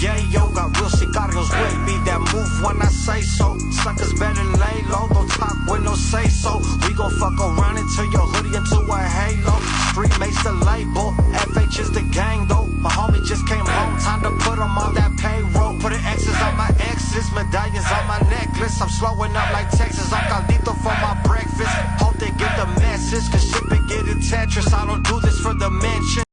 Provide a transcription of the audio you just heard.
Yeah, yo, got real cigarios with me that move when I say so. Suckers better lay low, don't talk with no say so. We gon' fuck around until your hoodie into a halo. Street makes the label, FH is the gang though. My homie just came home, time to put him on that payroll. Putting X's on my exes, medallions on my necklace. I'm slowing up like Texas, I'm Caldito for my breakfast. Hope they get the message, cause shit been getting Tetris. I don't do this for the mention.